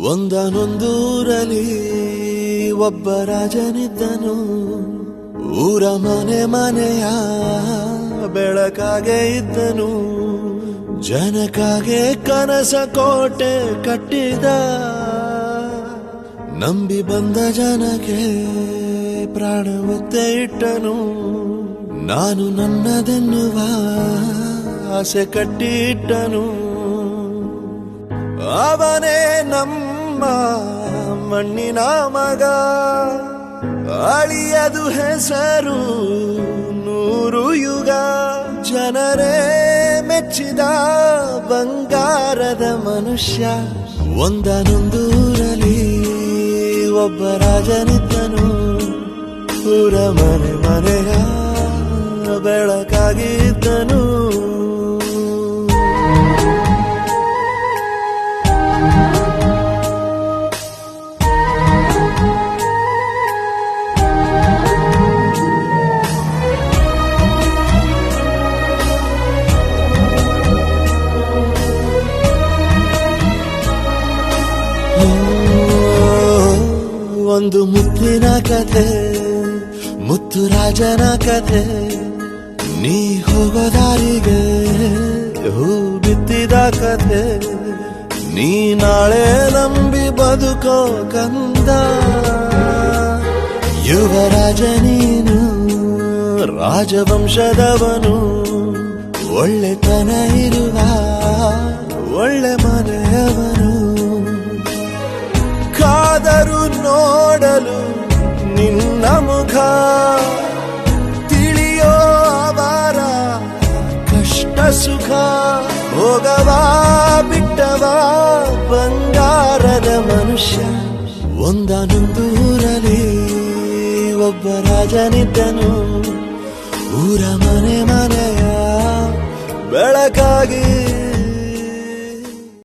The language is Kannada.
ಒಂದನೊಂದೂರಲ್ಲಿ ಒಬ್ಬ ರಾಜನಿದ್ದನು. ಊರ ಮನೆ ಮನೆಯ ಬೆಳಕಾಗೆ ಇದ್ದನು. ಜನಕಾಗೆ ಕನಸ ಕೋಟೆ ಕಟ್ಟಿದ. ನಂಬಿ ಬಂದ ಜನಕ್ಕೆ ಪ್ರಾಣ ಒತ್ತೆ ಇಟ್ಟನು. ನಾನು ನನ್ನದೆನ್ನುವ ಆಸೆ ಕಟ್ಟಿಟ್ಟನು. ಅವನೇ ನಮ್ಮ ಮಣ್ಣಿನ ಮಗ. ಅಳಿಯದು ಹೆಸರು 100 ಯುಗ. ಜನರೇ ಮೆಚ್ಚಿದ ಬಂಗಾರದ ಮನುಷ್ಯ. ಒಂದನೊಂದೂರಲ್ಲಿ ಒಬ್ಬ ರಾಜನಿದ್ದನು. ಊರ ಮನೆ ಮನೆಯ ಬೆಳಕಾಗಿದ್ದನು. ಒಂದು ಮುತ್ತಿನ ಕಥೆ, ಮುತ್ತು ರಾಜನ ಕಥೆ. ನೀ ಹೋಗೋ ದಾರಿಗೆ ಹೂ ಬಿತ್ತಿದ ಕಥೆ. ನೀ ನಾಳೆ ನಂಬಿ ಬದುಕೋ ಕಂದ. ಯುವರಾಜ ನೀನು, ರಾಜವಂಶದವನು. ಒಳ್ಳೆತನ ಇರುವ ಒಳ್ಳೆ ಮನೆಯವನು. ಕಾದರು ನೋಡಲು ನಿನ್ನ ಮುಖ. ತಿಳಿಯೋ ಅವರ ಕಷ್ಟ ಸುಖ. ಹೋಗವಾ ಬಿಟ್ಟವಾ ಬಂಗಾರದ ಮನುಷ್ಯ. ಒಂದನೊಂದೂರಲ್ಲಿ ಒಬ್ಬ ರಾಜನಿದ್ದನು. ಊರ ಮನೆ ಮನೆಯ ಬೆಳಕಾಗಿ